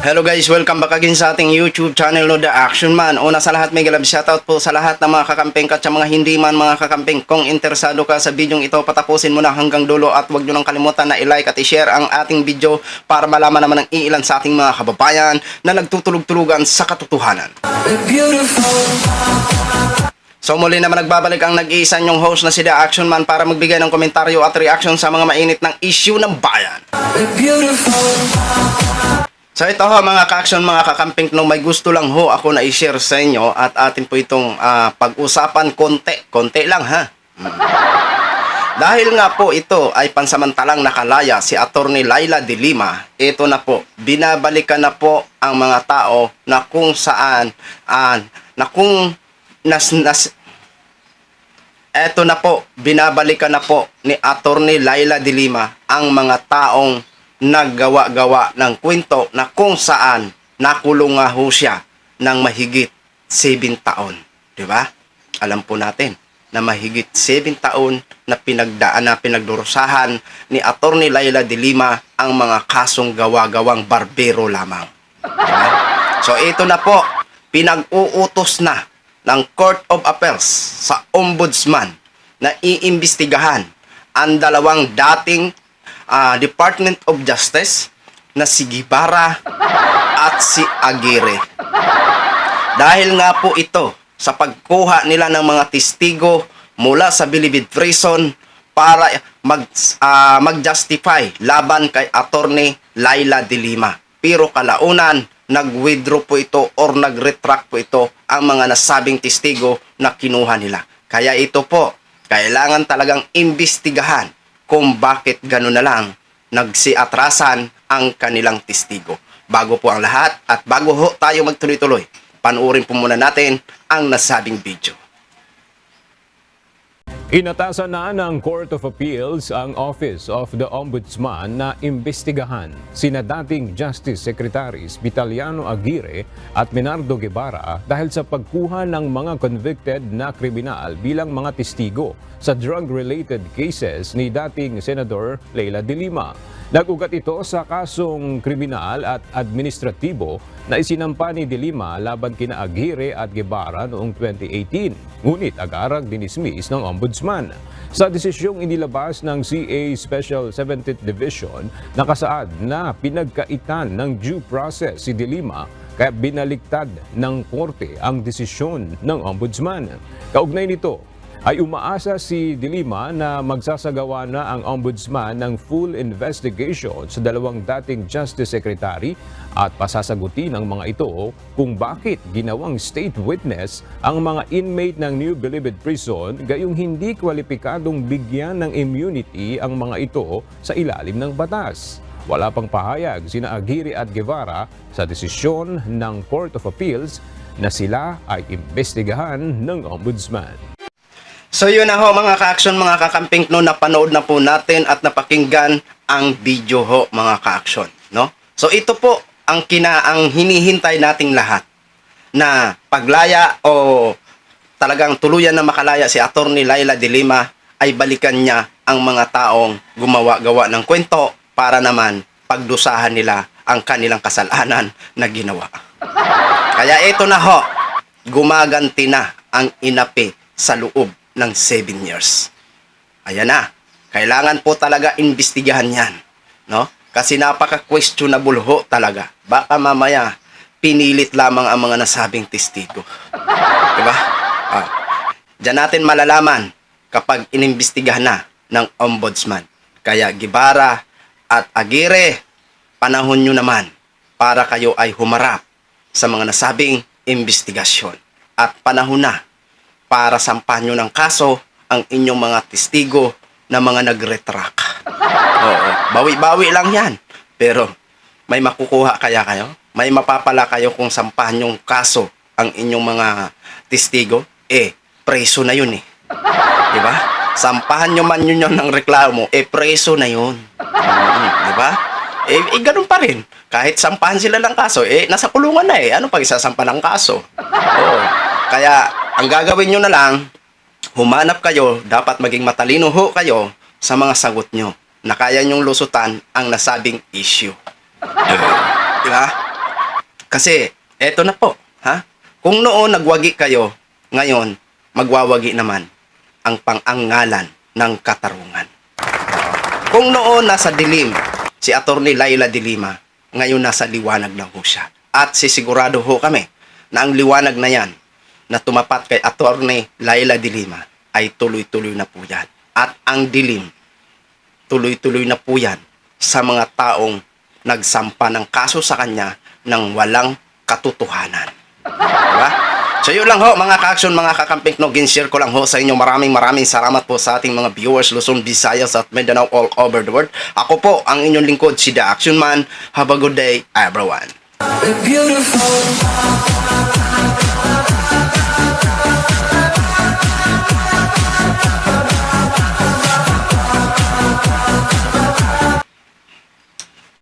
Hello guys, welcome back again sa ating YouTube channel no The Action Man. Una sa lahat, may galab shoutout po sa lahat ng mga kakamping at sa mga hindi man mga kakamping. Kung interesado ka sa video ito, patapusin mo na hanggang dulo at huwag nyo nang kalimutan na i-like at i-share ang ating video para malaman naman ng iilan sa ating mga kababayan na nagtutulog-tulugan sa katotohanan. So muli naman nagbabalik ang nag-iisa nyong host na si The Action Man para magbigay ng komentaryo at reaction sa mga mainit ng issue ng bayan. So ito ho mga ka-action, mga kakamping, no, may gusto lang ho ako na i-share sa inyo at atin po itong pag-usapan konti lang ha. Dahil nga po ito ay pansamantalang nakalaya si Attorney Laila De Lima, ito na po, binabalikan na po ang mga tao na kung saan, eto na po, binabalikan na po ni Attorney Laila De Lima ang mga taong naggawa-gawa ng kwento na kung saan nakulong nga ho siya ng mahigit 7 taon. Diba? Alam po natin na mahigit 7 taon na pinagdurusahan ni Attorney Laila De Lima ang mga kasong gawa-gawang barbero lamang. Diba? So ito na po, pinag-uutos na ng Court of Appeals sa Ombudsman na iimbestigahan ang dalawang dating Department of Justice na si Guevara at si Aguirre. Dahil nga po ito sa pagkuha nila ng mga testigo mula sa Bilibid Prison para mag-justify laban kay Attorney Laila De Lima. Pero kalaunan, nag-withdraw po ito or nag-retract po ito ang mga nasabing testigo na kinuha nila. Kaya ito po, kailangan talagang imbestigahan kung bakit gano'n na lang nagsiatrasan ang kanilang testigo. Bago po ang lahat at bago ho tayo magtuloy-tuloy, panuorin po muna natin ang nasabing video. Inatasan na ng Court of Appeals ang Office of the Ombudsman na imbestigahan sina dating Justice Secretaries Vitaliano Aguirre at Menardo Guevara dahil sa pagkuha ng mga convicted na kriminal bilang mga testigo sa drug-related cases ni dating Senador Laila De Lima. Nag-ugat ito sa kasong kriminal at administratibo na isinampa ni De Lima laban kina Aguirre at Guevara noong 2018. Ngunit agarang dinismiss ng Ombudsman. Sa desisyong inilabas ng CA Special 17th Division, nakasaad na pinagkaitan ng due process si De Lima kaya binaliktad ng korte ang desisyon ng Ombudsman. Kaugnay nito, ay umaasa si De Lima na magsasagawa na ang Ombudsman ng full investigation sa dalawang dating Justice Secretary at pasasagutin ng mga ito kung bakit ginawang state witness ang mga inmate ng New Bilibid Prison gayong hindi kwalipikadong bigyan ng immunity ang mga ito sa ilalim ng batas. Wala pang pahayag sina Aguirre at Guevara sa desisyon ng Court of Appeals na sila ay imbestigahan ng Ombudsman. So yun na ho mga ka-action, mga kakamping, no, napanood na po natin at napakinggan ang video ho mga ka-action, no? So ito po ang hinihintay nating lahat na paglaya o talagang tuluyan na makalaya si Attorney Laila De Lima ay balikan niya ang mga taong gumawa-gawa ng kwento para naman pagdusahan nila ang kanilang kasalanan na ginawa. Kaya ito na ho, gumaganti na ang inapi sa loob ng 7 years. Ayan na. Kailangan po talaga imbestigahan yan. No? Kasi napaka-questionable ho talaga. Baka mamaya, pinilit lamang ang mga nasabing testigo. Diba? Diyan natin malalaman kapag inimbestigahan na ng Ombudsman. Kaya Guevara at Aguirre, panahon nyo naman para kayo ay humarap sa mga nasabing imbestigasyon. At panahon na para sampahan nyo ng kaso ang inyong mga testigo na mga nag-retract. Oo, bawi-bawi lang yan. Pero may makukuha kaya kayo? May mapapala kayo kung sampahan yung kaso ang inyong mga testigo? Preso na yun eh. Diba? Sampahan nyo man yun ng reklamo, preso na yun. Diba? Ganun pa rin. Kahit sampahan sila ng kaso, nasa kulungan na eh. Ano pag isasampa ng kaso? Oo. Kaya, ang gagawin nyo na lang, humanap kayo, dapat maging matalino ho kayo sa mga sagot nyo na kaya nyong lusutan ang nasabing issue. Diba? Kasi, eto na po, ha? Kung noon nagwagi kayo, ngayon, magwawagi naman ang pangangalan ng katarungan. Kung noon nasa dilim, si Atty. Laila de Lima, ngayon nasa liwanag na ho siya. At sisigurado ho kami na ang liwanag na yan na tumapat kay Atty. Laila de Lima ay tuloy-tuloy na po yan. At ang dilim, tuloy-tuloy na po yan sa mga taong nagsampa ng kaso sa kanya ng walang katotohanan. Diba? So yun lang ho mga ka-action, mga kakamping no, ginshare ko lang ho sa inyo. Maraming salamat po sa ating mga viewers Luzon, Visayas at Mindanao all over the world. Ako po ang inyong lingkod, si The Action Man. Have a good day everyone. Beautiful.